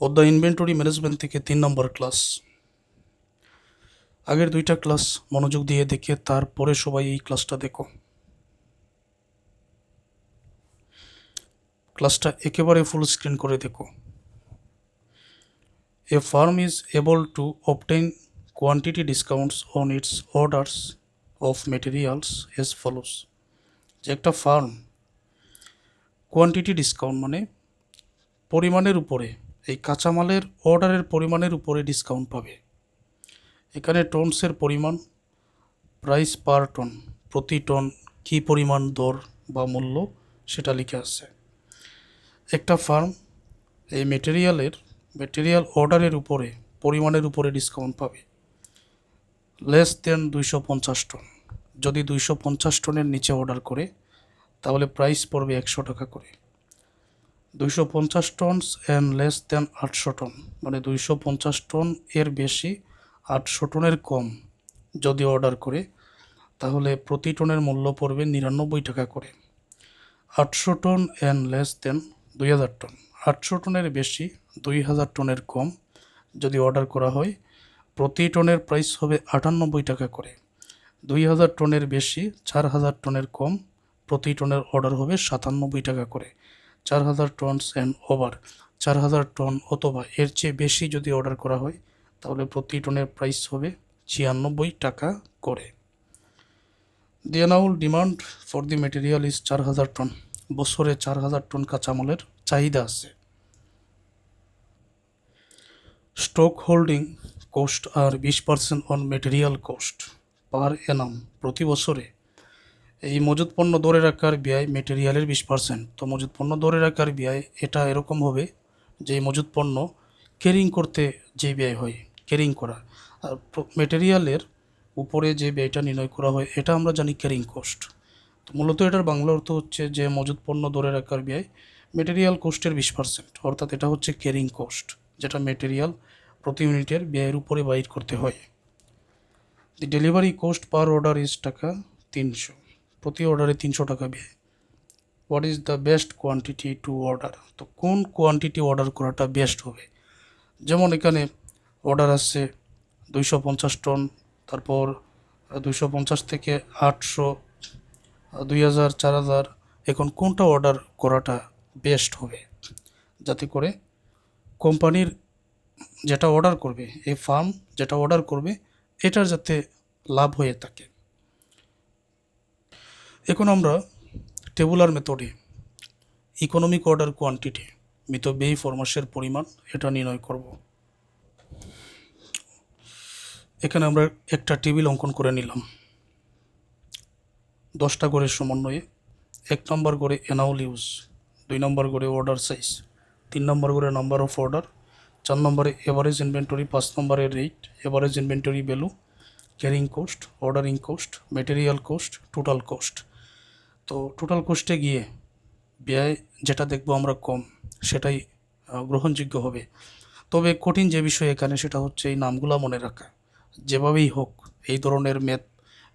অধ্যায় inventory management থেকে 3 নম্বর class. আগের 2টা ক্লাস মনোযোগ দিয়ে দেখে তারপরে সবাই এই ক্লাসটা দেখো। ক্লাসটা একেবারে ফুল স্ক্রিন করে দেখো। A firm is able to obtain quantity discounts on its orders of materials as follows. যে একটা ফার্ম কোয়ান্টিটি ডিসকাউন্ট মানে পরিমাণের উপরে, এই কাঁচামালের অর্ডারের পরিমাণের উপরে ডিসকাউন্ট পাবে। এখানে টনসের পরিমাণ, প্রাইস পার টন, প্রতি টন কী পরিমাণ দর বা মূল্য সেটা লিখে আছে। একটা ফার্ম এই মেটেরিয়াল অর্ডারের উপরে পরিমাণের উপরে ডিসকাউন্ট পাবে লেস দেন 250 টন। যদি 250 টনের নিচে অর্ডার করে তাহলে প্রাইস পড়বে 100 টাকা করে। 250 tons and less than 800 ton মানে 250 টন এর বেশি 800 টনের কম যদি অর্ডার করে তাহলে প্রতি টনের মূল্য পড়বে 99 টাকা করে। 800 ton and less than 2000 ton, 800 টনের বেশি 2000 টনের কম যদি অর্ডার করা হয় প্রতি টনের প্রাইস হবে 98 টাকা করে। 2000 টনের বেশি 4000 টনের কম প্রতি টনের অর্ডার হবে 97 টাকা করে। 4000 টনস অ্যান্ড ওভার, 4000 টন অথবা এর চেয়ে বেশি যদি অর্ডার করা হয় তাহলে প্রতি টনের প্রাইস হবে 96 টাকা করে। The annual demand for the material is 4000 ton. বছরে 4000 টন কাঁচামালের চাহিদা আছে। স্টক হোল্ডিং কোস্ট আর 20% on material cost per annum. প্রতি বছরে এই মজুত পণ্য ধরে রাখার ব্যয় মেটেরিয়ালের 20%। তো মজুত পণ্য ধরে রাখার ব্যয় এটা এরকম হবে যে মজুত পণ্য ক্যারিং করতে যে ব্যয় হয়, ক্যারিং করা, আর মেটেরিয়ালের উপরে যে ব্যয়টা নির্ণয় করা হয় এটা আমরা জানি ক্যারিং কোস্ট। তো মূলত এটার বাংলা অর্থ হচ্ছে যে মজুত পণ্য ধরে রাখার ব্যয় মেটেরিয়াল কোস্টের 20%, অর্থাৎ এটা হচ্ছে ক্যারিং কোস্ট, যেটা মেটেরিয়াল প্রতি ইউনিটের ব্যয়ের উপরে বাইর করতে হয়। The delivery cost per order is টাকা 300, প্রতি অর্ডারে 300 টাকা ব্যয়। What is the best quantity to order? তো কোন কোয়ান্টিটি অর্ডার করাটা বেস্ট হবে? যেমন এখানে অর্ডার আসছে 250 টন, তারপর 250 থেকে 800, 2000, 4000। এখন কোনটা অর্ডার করাটা বেস্ট হবে যাতে করে কোম্পানির যেটা অর্ডার করবে, এই ফার্ম যেটা অর্ডার করবে এটার যাতে লাভ হয়ে থাকে। এখন আমরা টেবুলার মেথডে ইকোনমিক অর্ডার কোয়ান্টিটি মিতব্যয়ী ফরমাসের পরিমাণ এটা নির্ণয় করব। এখানে আমরা একটা টেবিল অঙ্কন করে নিলাম 10টা গড়ের সমন্বয়ে। 1 নম্বর গড়ে অ্যানুয়াল ইউজ, 2 নম্বর গড়ে অর্ডার সাইজ, 3 নম্বর গড়ে নাম্বার অফ অর্ডার, 4 নম্বরে এভারেজ ইনভেন্টরি, 5 নম্বরে rate, average inventory value, carrying cost, ordering cost, material cost, total cost. তো টোটাল কোস্টে গিয়ে ব্যয় যেটা দেখব আমরা কম সেটাই গ্রহণযোগ্য হবে। তবে কঠিন যে বিষয় এখানে সেটা হচ্ছে এই নামগুলো মনে রাখা। যেভাবেই হোক এই ধরনের ম্যাথ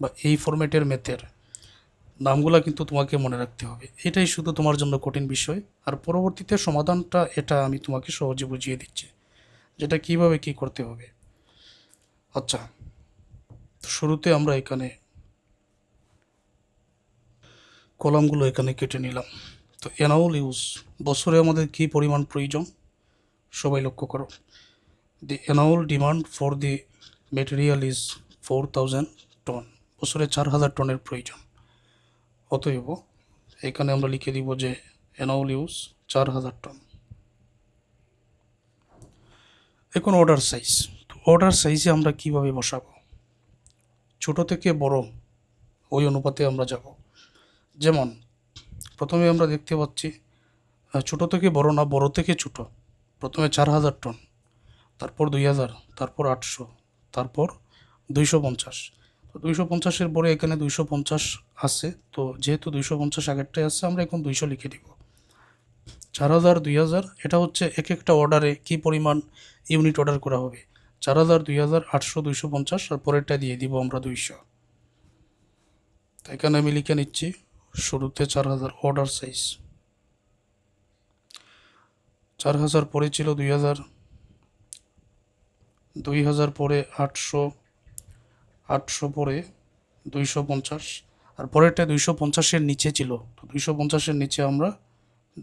বা এই ফরম্যাটের ম্যাথের নামগুলো কিন্তু তোমাকে মনে রাখতে হবে, এটাই শুধু তোমার জন্য কঠিন বিষয়। আর পরবর্তীতে সমাধানটা এটা আমি তোমাকে সহজে বুঝিয়ে দিচ্ছি যেটা কিভাবে কি করতে হবে। আচ্ছা, শুরুতে আমরা এখানে কলামগুলো এখানে কেটে নিলাম। তো অ্যানুয়াল ইউজ, বছরে আমাদের কি পরিমাণ প্রয়োজন সবাই লক্ষ্য করো। The annual demand for the material is 4000 ton, বছরে 4000 টনের প্রয়োজন। অতএব এখানে আমরা লিখে দিব যে অ্যানুয়াল ইউজ 4000 টন। এখন অর্ডার সাইজ, অর্ডার সাইজে আমরা কিভাবে বসাবো? ছোট থেকে বড় ওই অনুপাতে আমরা যাব। যেমন প্রথমে আমরা দেখতে পাচ্ছি ছোট থেকে বড় না, বড় থেকে ছোট। প্রথমে 4000 টন, তারপর 2000, তারপর 800, তারপর 250। তো 250-এর পরে এখানে 250 আছে, তো যেহেতু 250 আগেরটাই আছে আমরা এখন 200 লিখে দিব। 4000, 2000 এটা হচ্ছে এক একটা অর্ডারে কি পরিমাণ ইউনিট অর্ডার করা হবে। 4000, 2000, 800, 250 আর পরেরটা দিয়ে দিব আমরা 200। তো এখানে আমি লিখে নিচ্ছি শুরুতে 4000 অর্ডার সাইজ। 4000 পরে ছিল 2000, 2000 পরে 800, 800 পরে 250, আর পরেরটা 250-এর নিচে ছিল, তো 250-এর নিচে আমরা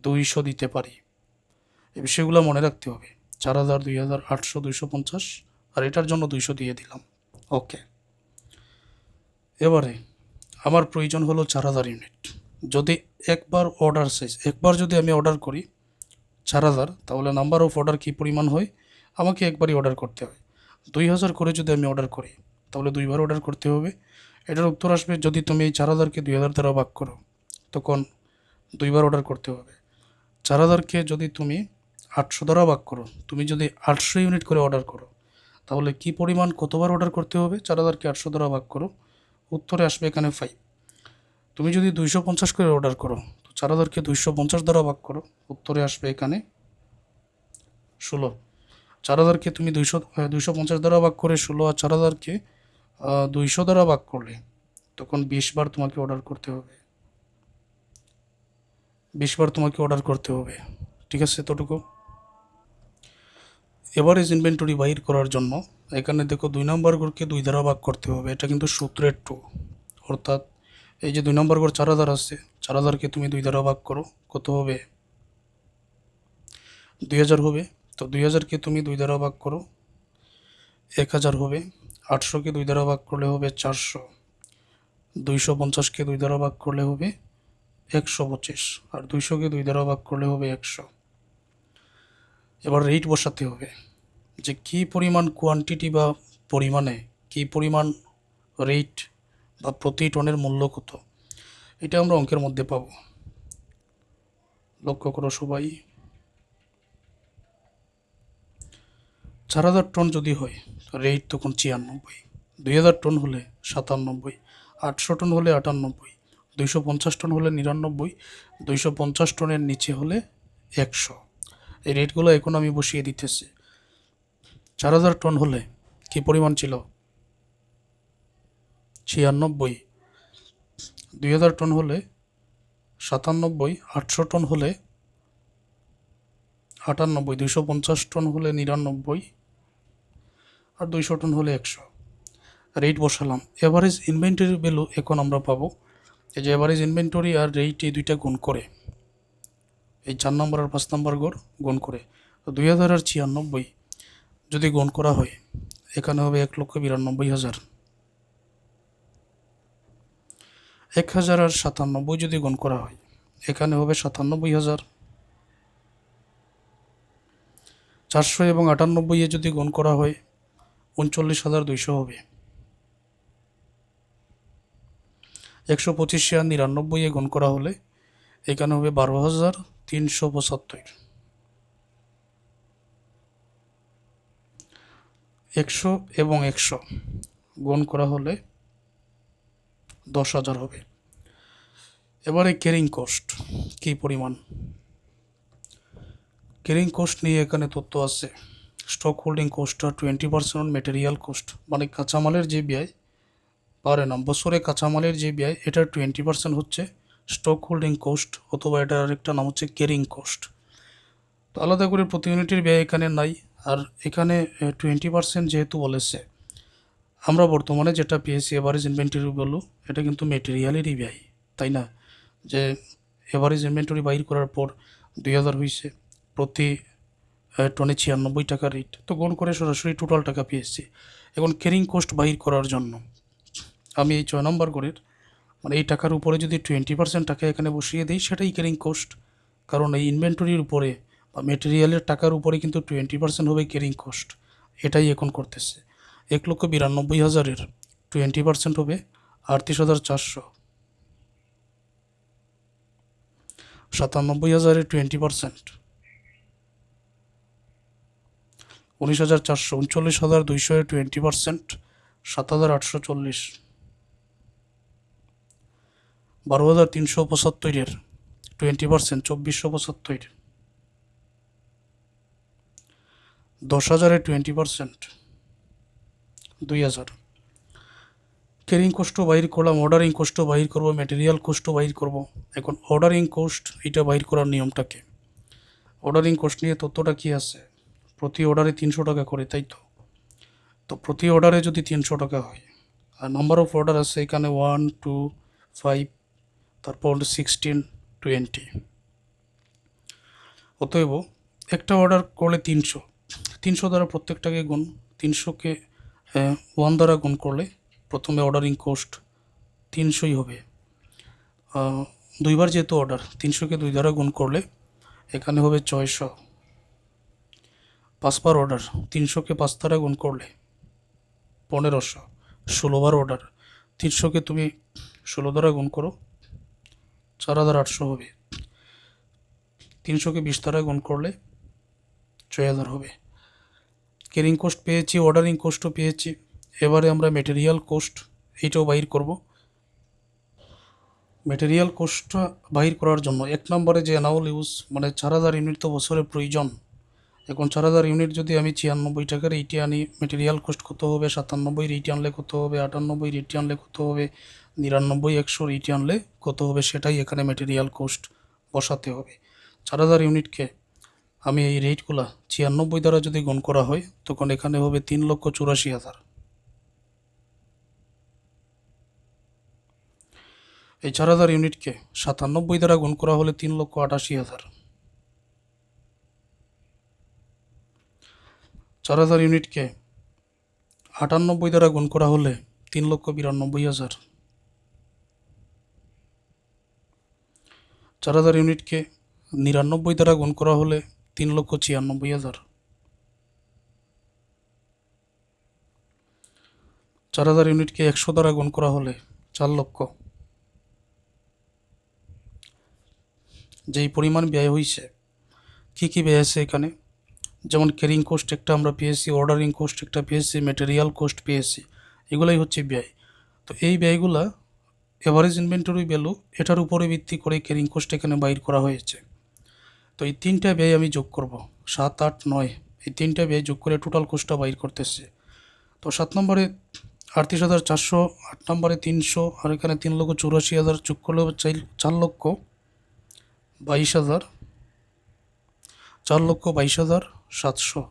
200 দিতে পারি। এই বিষয়গুলো মনে রাখতে হবে। 4000, 2000, 800, 250, আর এটার জন্য 200 দিয়ে দিলাম। ওকে, এবারে আমার প্রয়োজন হলো 4000 ইউনিট। যদি একবার অর্ডার সাইজ, একবার যদি আমি অর্ডার করি 4000, তাহলে নাম্বার অফ অর্ডার কী পরিমাণ হয়? আমাকে একবারই অর্ডার করতে হয়। 2000 করে যদি আমি অর্ডার করি তাহলে দুইবার অর্ডার করতে হবে। এটার উত্তর আসবে, যদি তুমি এই 4000-কে 2000 দ্বারা ভাগ করো তখন দুইবার অর্ডার করতে হবে। 4000-কে যদি তুমি 800 দ্বারা ভাগ করো, তুমি যদি 800 ইউনিট করে অর্ডার করো তাহলে কি পরিমাণ, কতবার অর্ডার করতে হবে? 4000-কে 800 দ্বারা ভাগ করো, উত্তরে আসবে এখানে 5। তুমি যদি 250 করে অর্ডার করো তো 4000-কে 250 দ্বারা ভাগ করো, উত্তরে আসবে এখানে 16। 4000-কে তুমি 250 দ্বারা ভাগ করে 16, আর 4000-কে 200 দ্বারা ভাগ করলে তখন 20 বার তোমাকে অর্ডার করতে হবে। 20 বার তোমাকে অর্ডার করতে হবে। ঠিক আছে, এতটুকু। এভারেজ ইনভেন্টরি বাইর করার জন্য এখানে দেখো 2 নম্বর ঘরকে 2 দ্বারা ভাগ করতে হবে। এটা কিন্তু সূত্রের 2, অর্থাৎ এই যে 2 নম্বর ঘর 4000 আছে, 4000-কে তুমি 2 দ্বারা ভাগ করো, কত হবে? 2000 হবে। তো 2000-কে তুমি 2 দ্বারা ভাগ করো, 1000 হবে। 800-কে 2 দ্বারা ভাগ করলে হবে 400, 250-কে 2 দ্বারা ভাগ করলে হবে 125, আর 200-কে 2 দ্বারা ভাগ করলে হবে 100। এবার রেট বসাতে হবে যে কী পরিমাণ কোয়ান্টিটি বা পরিমাণে কী পরিমাণ রেট বা প্রতি টনের মূল্য কত, এটা আমরা অঙ্কের মধ্যে পাব। লক্ষ্য করো সবাই, 4000 টন যদি হয় রেট তখন 96, 2000 টন হলে 97, 800 টন হলে 98, 250 টন হলে 99, 250 টনের নিচে হলে 100। এই রেটগুলো এখন আমি বসিয়ে দিতেছি। 4000 টন হলে কী পরিমাণ ছিল? 96। 2000 টন হলে 97, 800 টন হলে 98, 250 টন হলে 99, আর 200 টন হলে 100। রেট বসালাম। এভারেজ ইনভেন্টরি ভ্যালু এখন আমরা পাবো, এই যে এভারেজ ইনভেন্টরি আর রেট, এই দুইটা গুণ করে, এই 4 নম্বর আর 5 নম্বর ঘর গুণ করে 2000 আর 96 যদি গুণ করা হয় এখানে হবে 1,92,000। 1000 আর 97 যদি গুণ করা হয় এখানে হবে 97,000। 400 এবং 98 যদি গুণ করা হয় 39,200 হবে। 125 আর 99 গুণ করা হলে এখানে হবে 12,375। 100 এবং 100 গুণ করা হলে 10,000 হবে। এবারে ক্যারিং কস্ট কী পরিমাণ, ক্যারিং কস্ট নিয়ে এখানে তথ্য আছে। স্টক হোল্ডিং কোস্ট আর 20% মেটেরিয়াল কোস্ট, মানে কাঁচামালের যে ব্যয় পার annum বছরে কাঁচামালের যে ব্যয়, এটার 20% হচ্ছে স্টক হোল্ডিং কোস্ট, অথবা এটার আরেকটা নাম হচ্ছে ক্যারিং কোস্ট। তো আলাদা করে প্রতি ইউনিটের ব্যয় এখানে নাই। আর এখানে 20% যেহেতু বলেছে, আমরা বর্তমানে যেটা পেয়েছি এভারেজ ইনভেন্টরি ভ্যালু, এটা কিন্তু মেটেরিয়ালেরই ব্যয়, তাই না? যে এভারেজ ইনভেন্টরি বাইর করার পর 2000 হয়েছে, প্রতি টনে 96 টাকা রেট, তো গুণ করে সরাসরি টোটাল টাকা পেয়েছি। এখন ক্যারিং কোস্ট বাইর করার জন্য আমি এই 6 নম্বর ঘরের, মানে এই টাকার উপরে যদি 20% টাকা এখানে বসিয়ে দিই, সেটাই ক্যারিং কোস্ট। কারণ এই ইনভেন্টরির উপরে বা মেটেরিয়ালের টাকার উপরে কিন্তু 20% হবে ক্যারিং কোস্ট। এটাই এখন করতেছে। 1,92,000-এর 20% হবে 38,400। 97,000-এর 20% 19,400। 39,200-এর 20% 7,840। 12,375-এর 20% 2,475। 10,000-এর 20% 2,000। ক্যারিং কোস্টও বাইর করলাম, অর্ডারিং কোস্টও বাইর করবো, মেটেরিয়াল কোস্টও বাইর করবো। এখন অর্ডারিং কোস্ট এটা বাইর করার নিয়মটাকে, অর্ডারিং কোস্ট নিয়ে তথ্যটা কি আছে, প্রতি অর্ডারে 300 টাকা করে, তাই তো? তো প্রতি অর্ডারে যদি 300 টাকা হয়, আর নাম্বার অফ অর্ডার আছে এখানে 1 2 5, তারপর 16 20, অতএব একটা অর্ডার করলে 300 দ্বারা প্রত্যেকটাকে গুণ, 300কে 1 দ্বারা গুণ করলে প্রথমে অর্ডারিং কোস্ট 300ই হবে। দুইবার যেহেতু অর্ডার, 300কে 2 দ্বারা গুণ করলে এখানে হবে 600। 5বার অর্ডার, 300কে 5 দ্বারা গুণ করলে 1500। 16বার অর্ডার, 300কে তুমি 16 দ্বারা গুণ করো, 4800 হবে। 300কে 20 দ্বারা গুণ করলে 6000 হবে। ক্যারিং কোস্ট পেয়েছি, অর্ডারিং কোস্টও পেয়েছি। এবারে আমরা মেটেরিয়াল কোস্ট এইটাও বাহির করব। মেটেরিয়াল কোস্টটা বাহির করার জন্য 1 নম্বরে যে অ্যানুয়াল ইউজ, মানে 4000 ইউনিট তো বছরে প্রয়োজন। এখন 4000 ইউনিট যদি আমি 96 টাকার এইটি আনি, মেটেরিয়াল কোস্ট কত হবে? 97 এইটি আনলে কত হবে? 98 এইটি আনলে কত হবে? 99 100 এইটি আনলে কত হবে? সেটাই এখানে মেটেরিয়াল কোস্ট বসাতে হবে। 4000 ইউনিটকে আমি এই রেটগুলা 96 দ্বারা যদি গুণ করা হয়, তখন এখানে হবে 3,84,000। এই 4000 ইউনিটকে 97 দ্বারা গুণ করা হলে 3,88,000। 4000 ইউনিটকে 98 দ্বারা গুণ করা হলে 3,92,000। 4000 ইউনিটকে 99 দ্বারা গুণ করা হলে 3,96,000। 4000 ইউনিটকে 100 দ্বারা গুণ করা হলে 4 লক্ষ। যেই পরিমাণ ব্যয় হয়েছে, কী কী ব্যয় আছে এখানে, যেমন ক্যারিং কোস্ট একটা আমরা পেয়েছি, অর্ডারিং কোস্ট একটা পেয়েছি, মেটেরিয়াল কোস্ট পেয়েছি, এগুলাই হচ্ছে ব্যয়। তো এই ব্যয়গুলা এভারেজ ইনভেন্টরি ভ্যালু, এটার উপরে ভিত্তি করে ক্যারিং কোস্ট এখানে বাইর করা হয়েছে। তো এই 3টা ব্যয় আমি যোগ করব, 7 8 9, এই 3টা ব্যয় যোগ করে টোটাল কোস্টটা বাইর করতেছে। তো 7 নম্বরে 38,400, 8 নম্বরে 300, আর এখানে 3,84,000 যোগ করলে 4,22,000, 4,22,700।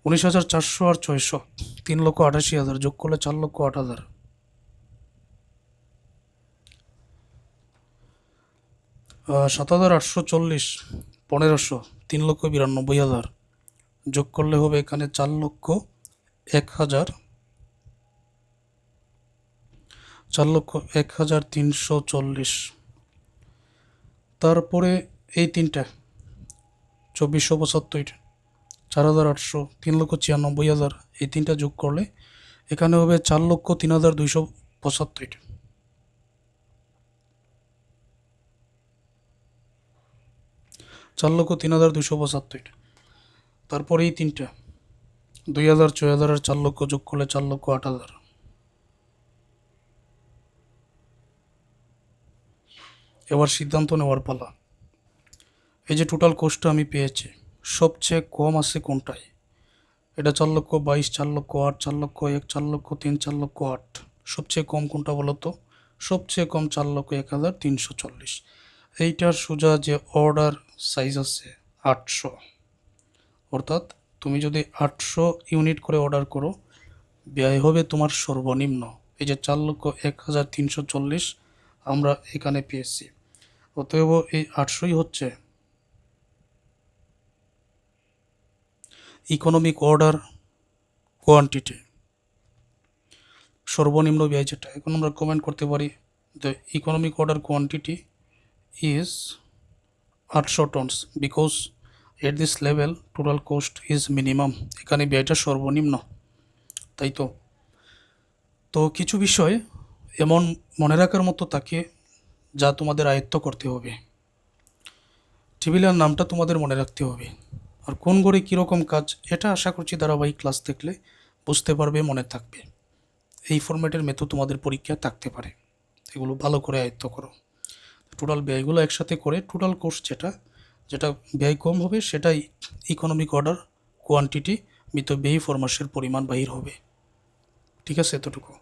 19,400 আর 600, 3,88,000 যোগ করলে 4,08,000। 7,840, 1500, 3,92,000 যোগ করলে হবে এখানে 4,01,000, 4,01,340। তারপরে এই 3টা 2,475, 4,800, 3,96,000, এই 3টা যোগ করলে এখানে হবে 4,03,275। 4,03,275। তারপরে এই 3টা 2,000, 6,000 আর 4 লক্ষ যোগ করলে 4,08,000। এবার সিদ্ধান্ত নেওয়ার পালা। এই যে টোটাল কোস্টটা আমি পেয়েছি, সবচেয়ে কম আছে কোনটায়? এটা 4,22,000, 4,08,000, 4,01,000, 4,03,000, 4,08,000। সবচেয়ে কম কোনটা বলো তো? সবচেয়ে কম 4,01,340। এইটার সোজা যে অর্ডার সাইজ আছে 800, অর্থাৎ তুমি যদি 800 ইউনিট করে অর্ডার করো, ব্যয় হবে তোমার সর্বনিম্ন এই যে 4,01,340 আমরা এখানে পেয়েছি। অতএব এই 800ই হচ্ছে ইকোনমিক অর্ডার কোয়ান্টিটি, সর্বনিম্ন ব্যয় যেটা। এখন আমরা কমেন্ট করতে পারি the economic order quantity is 800 tons because at this level total cost is minimum, এখানে ব্যয়টা সর্বনিম্ন, তাই তো? তো কিছু বিষয় এমন মনে রাখার মতো থাকে যা তোমাদের আয়ত্ত করতে হবে। টেবিলের নামটা তোমাদের মনে রাখতে হবে, আর কোন ঘরে কীরকম কাজ, এটা আশা করছি ধারাবাহিক ক্লাস দেখলে বুঝতে পারবে, মনে থাকবে। এই ফরম্যাটের মেথড তোমাদের পরীক্ষায় থাকতে পারে, এগুলো ভালো করে আয়ত্ত করো। টোটাল ব্যয়গুলো একসাথে করে টোটাল কোর্স যেটা যেটা ব্যয় কম হবে সেটাই ইকোনমিক অর্ডার কোয়ান্টিটি, ব্যয়ী ফরমাসের পরিমাণ বাহির হবে। ঠিক আছে, এতটুকু।